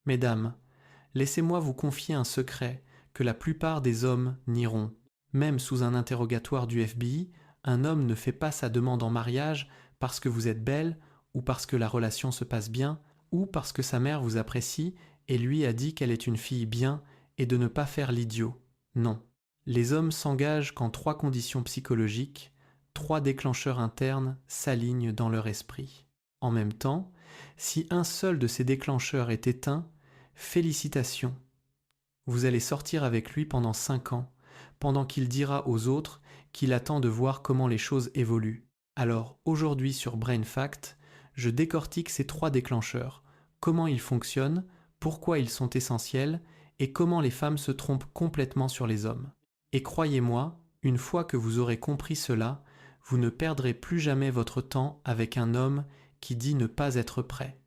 Mesdames, laissez-moi vous confier un secret que la plupart des hommes nieront. Même sous un interrogatoire du FBI, un homme ne fait pas sa demande en mariage parce que vous êtes belle ou parce que la relation se passe bien ou parce que sa mère vous apprécie et lui a dit qu'elle est une fille bien et de ne pas faire l'idiot. Non. Les hommes s'engagent quand trois conditions psychologiques, trois déclencheurs internes s'alignent dans leur esprit. En même temps, si un seul de ces déclencheurs est éteint, félicitations. Vous allez sortir avec lui pendant 5 ans, pendant qu'il dira aux autres qu'il attend de voir comment les choses évoluent. Alors aujourd'hui sur Brain Fact, je décortique ces trois déclencheurs, comment ils fonctionnent, pourquoi ils sont essentiels et comment les femmes se trompent complètement sur les hommes. Et croyez-moi, une fois que vous aurez compris cela, vous ne perdrez plus jamais votre temps avec un homme qui dit ne pas être prêt.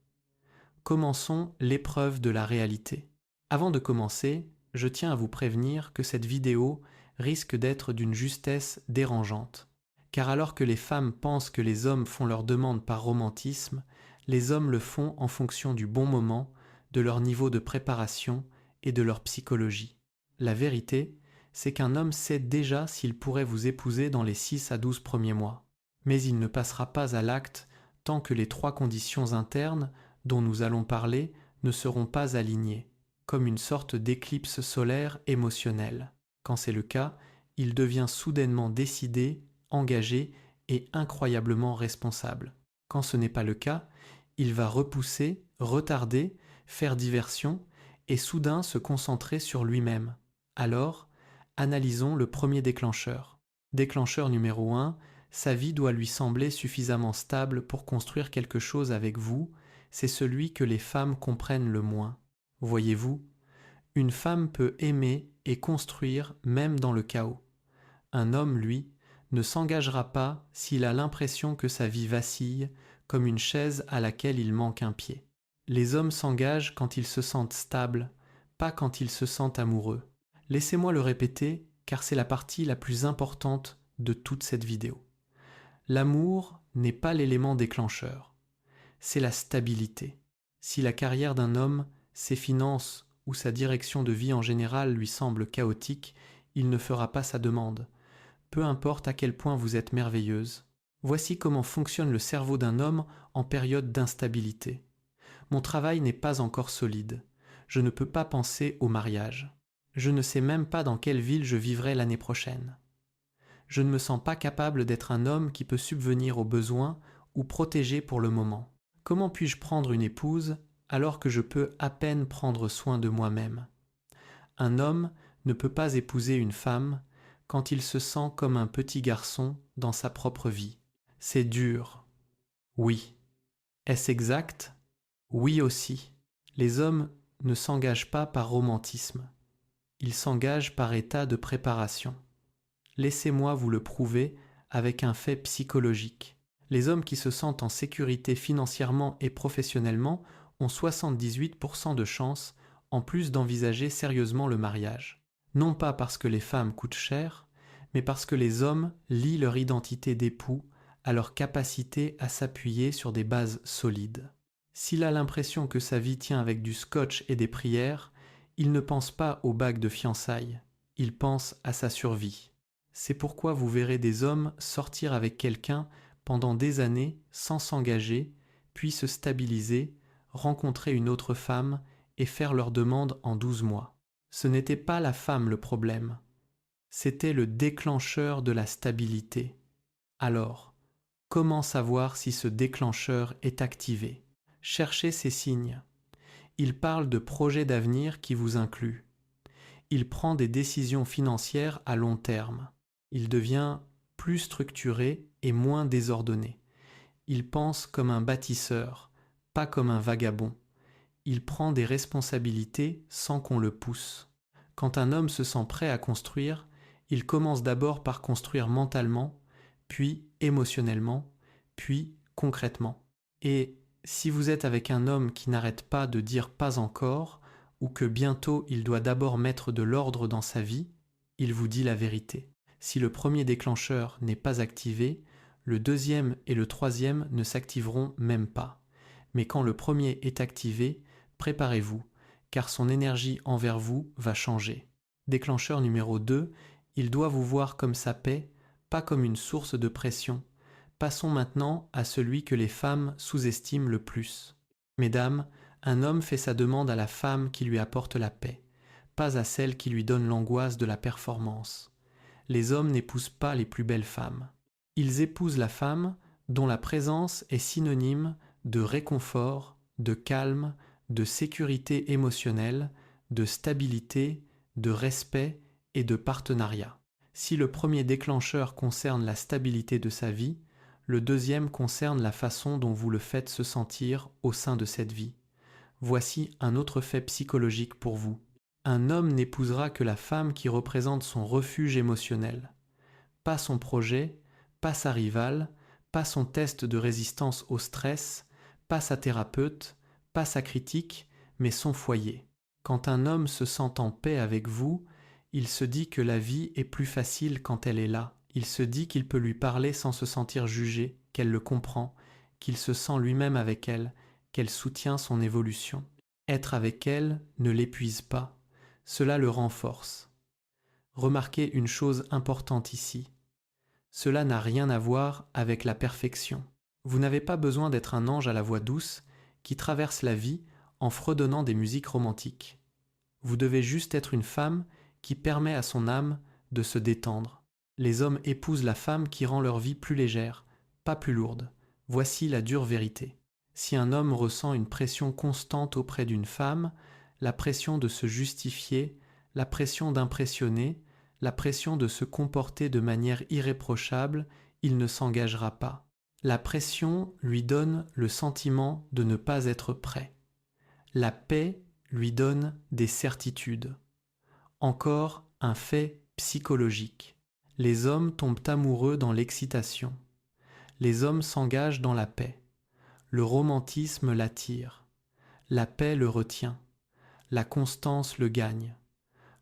Commençons l'épreuve de la réalité. Avant de commencer, je tiens à vous prévenir que cette vidéo risque d'être d'une justesse dérangeante. Car alors que les femmes pensent que les hommes font leur demande par romantisme, les hommes le font en fonction du bon moment, de leur niveau de préparation et de leur psychologie. La vérité, c'est qu'un homme sait déjà s'il pourrait vous épouser dans les 6 à 12 premiers mois. Mais il ne passera pas à l'acte tant que les trois conditions internes dont nous allons parler ne seront pas alignées, comme une sorte d'éclipse solaire émotionnelle. Quand c'est le cas, il devient soudainement décidé, engagé et incroyablement responsable. Quand ce n'est pas le cas, il va repousser, retarder, faire diversion et soudain se concentrer sur lui-même. Alors, analysons le premier déclencheur. Déclencheur numéro 1, sa vie doit lui sembler suffisamment stable pour construire quelque chose avec vous, c'est celui que les femmes comprennent le moins. Voyez-vous, une femme peut aimer et construire même dans le chaos. Un homme, lui, ne s'engagera pas s'il a l'impression que sa vie vacille, comme une chaise à laquelle il manque un pied. Les hommes s'engagent quand ils se sentent stables, pas quand ils se sentent amoureux. Laissez-moi le répéter, car c'est la partie la plus importante de toute cette vidéo. L'amour n'est pas l'élément déclencheur, c'est la stabilité. Si la carrière d'un homme, ses finances ou sa direction de vie en général lui semble chaotique, il ne fera pas sa demande. Peu importe à quel point vous êtes merveilleuse. Voici comment fonctionne le cerveau d'un homme en période d'instabilité. Mon travail n'est pas encore solide. Je ne peux pas penser au mariage. Je ne sais même pas dans quelle ville je vivrai l'année prochaine. Je ne me sens pas capable d'être un homme qui peut subvenir aux besoins ou protéger pour le moment. Comment puis-je prendre une épouse alors que je peux à peine prendre soin de moi-même? Un homme ne peut pas épouser une femme quand il se sent comme un petit garçon dans sa propre vie. C'est dur. Oui. Est-ce exact? Oui aussi. Les hommes ne s'engagent pas par romantisme. Ils s'engagent par état de préparation. Laissez-moi vous le prouver avec un fait psychologique. Les hommes qui se sentent en sécurité financièrement et professionnellement ont 78% de chances en plus d'envisager sérieusement le mariage. Non pas parce que les femmes coûtent cher, mais parce que les hommes lient leur identité d'époux à leur capacité à s'appuyer sur des bases solides. S'il a l'impression que sa vie tient avec du scotch et des prières, il ne pense pas aux bagues de fiançailles, il pense à sa survie. C'est pourquoi vous verrez des hommes sortir avec quelqu'un pendant des années sans s'engager, puis se stabiliser, rencontrer une autre femme et faire leur demande en 12 mois. Ce n'était pas la femme le problème, c'était le déclencheur de la stabilité. Alors, comment savoir si ce déclencheur est activé? Cherchez ces signes. Il parle de projets d'avenir qui vous incluent. Il prend des décisions financières à long terme. Il devient plus structuré et moins désordonné. Il pense comme un bâtisseur, pas comme un vagabond. Il prend des responsabilités sans qu'on le pousse. Quand un homme se sent prêt à construire, il commence d'abord par construire mentalement, puis émotionnellement, puis concrètement. Et si vous êtes avec un homme qui n'arrête pas de dire pas encore, ou que bientôt il doit d'abord mettre de l'ordre dans sa vie, il vous dit la vérité. Si le premier déclencheur n'est pas activé, le deuxième et le troisième ne s'activeront même pas. Mais quand le premier est activé, préparez-vous, car son énergie envers vous va changer. Déclencheur numéro 2, il doit vous voir comme sa paix, pas comme une source de pression. Passons maintenant à celui que les femmes sous-estiment le plus. Mesdames, un homme fait sa demande à la femme qui lui apporte la paix, pas à celle qui lui donne l'angoisse de la performance. Les hommes n'épousent pas les plus belles femmes. Ils épousent la femme dont la présence est synonyme de réconfort, de calme, de sécurité émotionnelle, de stabilité, de respect et de partenariat. Si le premier déclencheur concerne la stabilité de sa vie, le deuxième concerne la façon dont vous le faites se sentir au sein de cette vie. Voici un autre fait psychologique pour vous. Un homme n'épousera que la femme qui représente son refuge émotionnel. Pas son projet, pas sa rivale, pas son test de résistance au stress, pas sa thérapeute, pas sa critique, mais son foyer. Quand un homme se sent en paix avec vous, il se dit que la vie est plus facile quand elle est là. Il se dit qu'il peut lui parler sans se sentir jugé, qu'elle le comprend, qu'il se sent lui-même avec elle, qu'elle soutient son évolution. Être avec elle ne l'épuise pas, cela le renforce. Remarquez une chose importante ici. Cela n'a rien à voir avec la perfection. Vous n'avez pas besoin d'être un ange à la voix douce qui traverse la vie en fredonnant des musiques romantiques. Vous devez juste être une femme qui permet à son âme de se détendre. Les hommes épousent la femme qui rend leur vie plus légère, pas plus lourde. Voici la dure vérité. Si un homme ressent une pression constante auprès d'une femme, la pression de se justifier, la pression d'impressionner, la pression de se comporter de manière irréprochable, il ne s'engagera pas. La pression lui donne le sentiment de ne pas être prêt. La paix lui donne des certitudes. Encore un fait psychologique. Les hommes tombent amoureux dans l'excitation. Les hommes s'engagent dans la paix. Le romantisme l'attire. La paix le retient. La constance le gagne.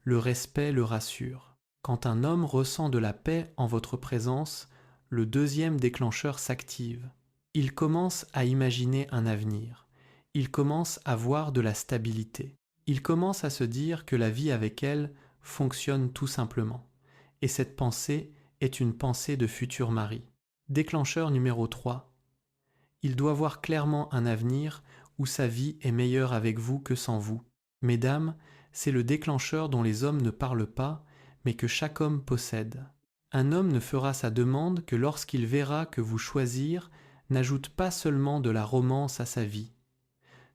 Le respect le rassure. Quand un homme ressent de la paix en votre présence, le deuxième déclencheur s'active. Il commence à imaginer un avenir. Il commence à voir de la stabilité. Il commence à se dire que la vie avec elle fonctionne tout simplement. Et cette pensée est une pensée de futur mari. Déclencheur numéro 3. Il doit voir clairement un avenir où sa vie est meilleure avec vous que sans vous. Mesdames, c'est le déclencheur dont les hommes ne parlent pas, mais que chaque homme possède. Un homme ne fera sa demande que lorsqu'il verra que vous choisir n'ajoute pas seulement de la romance à sa vie.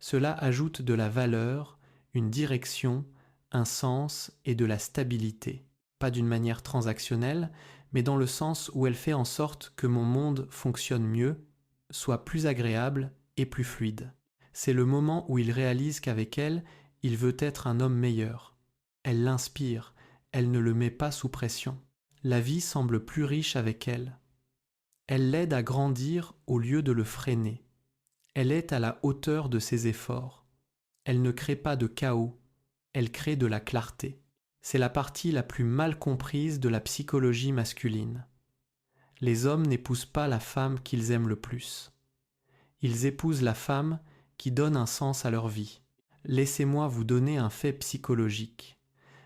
Cela ajoute de la valeur, une direction, un sens et de la stabilité. Pas d'une manière transactionnelle, mais dans le sens où elle fait en sorte que mon monde fonctionne mieux, soit plus agréable et plus fluide. C'est le moment où il réalise qu'avec elle, il veut être un homme meilleur. Elle l'inspire, elle ne le met pas sous pression. La vie semble plus riche avec elle. Elle l'aide à grandir au lieu de le freiner. Elle est à la hauteur de ses efforts. Elle ne crée pas de chaos, elle crée de la clarté. C'est la partie la plus mal comprise de la psychologie masculine. Les hommes n'épousent pas la femme qu'ils aiment le plus. Ils épousent la femme qui donne un sens à leur vie. Laissez-moi vous donner un fait psychologique.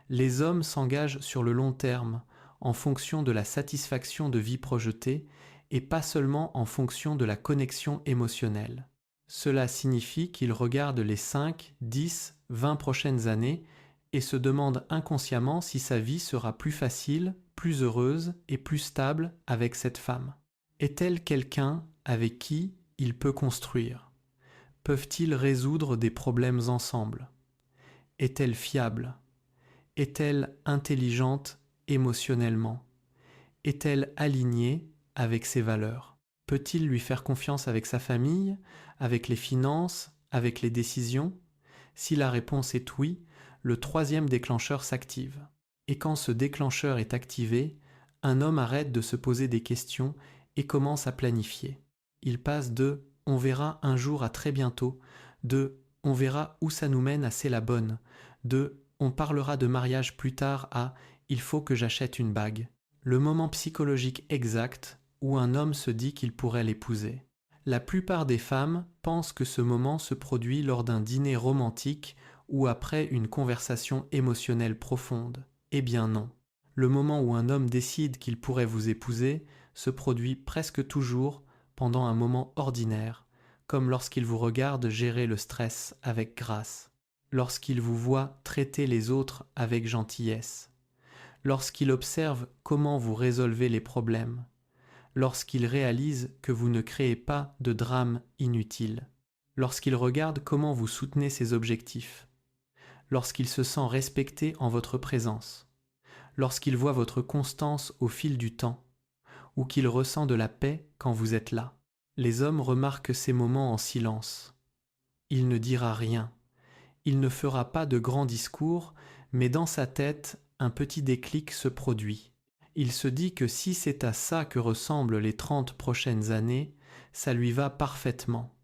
Les hommes s'engagent sur le long terme, en fonction de la satisfaction de vie projetée et pas seulement en fonction de la connexion émotionnelle. Cela signifie qu'ils regardent les 5, 10, 20 prochaines années et se demandent inconsciemment si sa vie sera plus facile, plus heureuse et plus stable avec cette femme. Est-elle quelqu'un avec qui il peut construire ? Peuvent-ils résoudre des problèmes ensemble ? Est-elle fiable ? Est-elle intelligente émotionnellement ? Est-elle alignée avec ses valeurs ? Peut-il lui faire confiance avec sa famille, avec les finances, avec les décisions ? Si la réponse est oui, le troisième déclencheur s'active. Et quand ce déclencheur est activé, un homme arrête de se poser des questions et commence à planifier. Il passe de « on verra un jour à très bientôt », de « on verra où ça nous mène à c'est la bonne », de « on parlera de mariage plus tard » à « il faut que j'achète une bague ». Le moment psychologique exact où un homme se dit qu'il pourrait l'épouser. La plupart des femmes pensent que ce moment se produit lors d'un dîner romantique ou après une conversation émotionnelle profonde. Eh bien non. Le moment où un homme décide qu'il pourrait vous épouser se produit presque toujours pendant un moment ordinaire, comme lorsqu'il vous regarde gérer le stress avec grâce, lorsqu'il vous voit traiter les autres avec gentillesse, lorsqu'il observe comment vous résolvez les problèmes, lorsqu'il réalise que vous ne créez pas de drame inutile, lorsqu'il regarde comment vous soutenez ses objectifs, lorsqu'il se sent respecté en votre présence, lorsqu'il voit votre constance au fil du temps, ou qu'il ressent de la paix quand vous êtes là. Les hommes remarquent ces moments en silence. Il ne dira rien, il ne fera pas de grands discours, mais dans sa tête, un petit déclic se produit. Il se dit que si c'est à ça que ressemblent les 30 prochaines années, ça lui va parfaitement.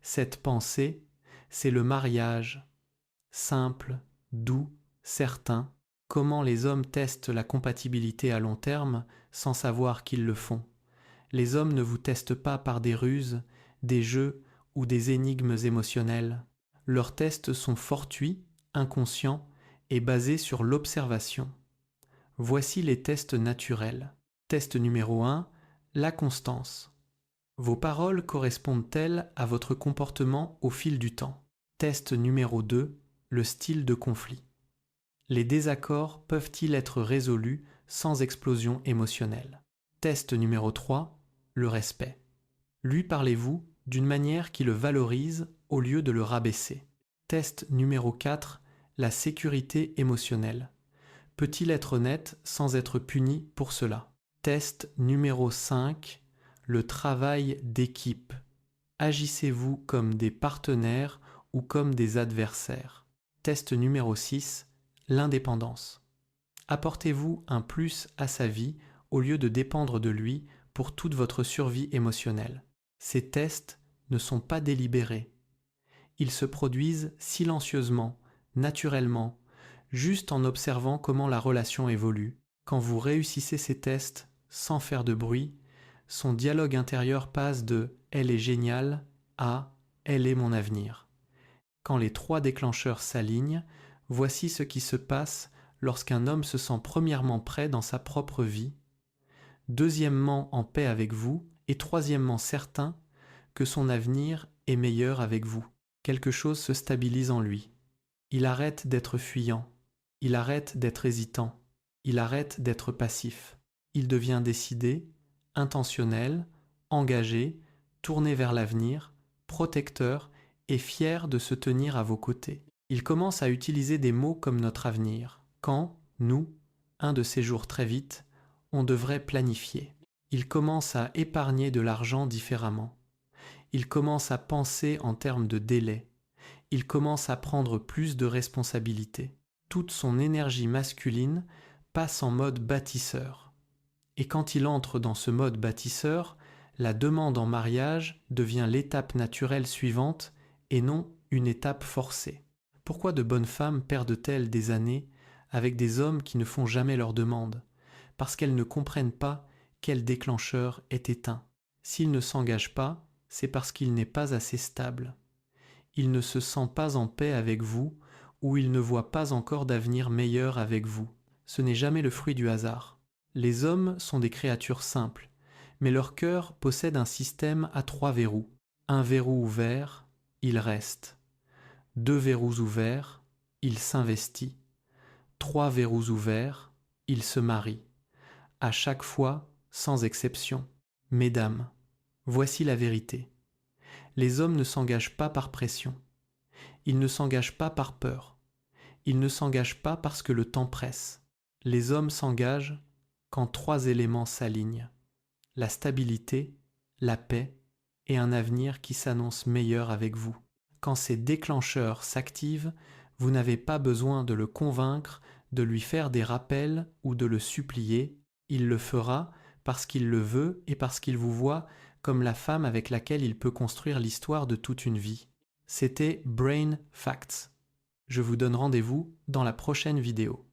Cette pensée, c'est le mariage, simple, doux, certain. Comment les hommes testent la compatibilité à long terme sans savoir qu'ils le font. Les hommes ne vous testent pas par des ruses, des jeux ou des énigmes émotionnelles. Leurs tests sont fortuits, inconscients et basés sur l'observation. Voici les tests naturels. Test numéro 1, la constance. Vos paroles correspondent-elles à votre comportement au fil du temps? Test numéro 2, le style de conflit. Les désaccords peuvent-ils être résolus sans explosion émotionnelle? Test numéro 3, le respect. Lui parlez-vous d'une manière qui le valorise au lieu de le rabaisser? Test numéro 4, la sécurité émotionnelle. Peut-il être honnête sans être puni pour cela? Test numéro 5, le travail d'équipe. Agissez-vous comme des partenaires ou comme des adversaires? Test numéro 6, l'indépendance. Apportez-vous un plus à sa vie au lieu de dépendre de lui pour toute votre survie émotionnelle. Ces tests ne sont pas délibérés. Ils se produisent silencieusement, naturellement, juste en observant comment la relation évolue. Quand vous réussissez ces tests sans faire de bruit, son dialogue intérieur passe de « elle est géniale » à « elle est mon avenir ». Quand les 3 déclencheurs s'alignent, voici ce qui se passe lorsqu'un homme se sent premièrement prêt dans sa propre vie, deuxièmement en paix avec vous et troisièmement certain que son avenir est meilleur avec vous. Quelque chose se stabilise en lui. Il arrête d'être fuyant, il arrête d'être hésitant, il arrête d'être passif. Il devient décidé, intentionnel, engagé, tourné vers l'avenir, protecteur et fier de se tenir à vos côtés. Il commence à utiliser des mots comme notre avenir. Quand, nous, un de ces jours très vite, on devrait planifier. Il commence à épargner de l'argent différemment. Il commence à penser en termes de délai. Il commence à prendre plus de responsabilités. Toute son énergie masculine passe en mode bâtisseur. Et quand il entre dans ce mode bâtisseur, la demande en mariage devient l'étape naturelle suivante et non une étape forcée. Pourquoi de bonnes femmes perdent-elles des années avec des hommes qui ne font jamais leur demande? Parce qu'elles ne comprennent pas quel déclencheur est éteint. S'il ne s'engage pas, c'est parce qu'il n'est pas assez stable. Il ne se sent pas en paix avec vous ou il ne voit pas encore d'avenir meilleur avec vous. Ce n'est jamais le fruit du hasard. Les hommes sont des créatures simples, mais leur cœur possède un système à 3 verrous. Un verrou ouvert, il reste. 2 verrous ouverts, il s'investit. 3 verrous ouverts, il se marie. À chaque fois, sans exception. Mesdames, voici la vérité. Les hommes ne s'engagent pas par pression. Ils ne s'engagent pas par peur. Ils ne s'engagent pas parce que le temps presse. Les hommes s'engagent quand 3 éléments s'alignent. La stabilité, la paix et un avenir qui s'annonce meilleur avec vous. Quand ces déclencheurs s'activent, vous n'avez pas besoin de le convaincre, de lui faire des rappels ou de le supplier. Il le fera parce qu'il le veut et parce qu'il vous voit comme la femme avec laquelle il peut construire l'histoire de toute une vie. C'était Brain Facts. Je vous donne rendez-vous dans la prochaine vidéo.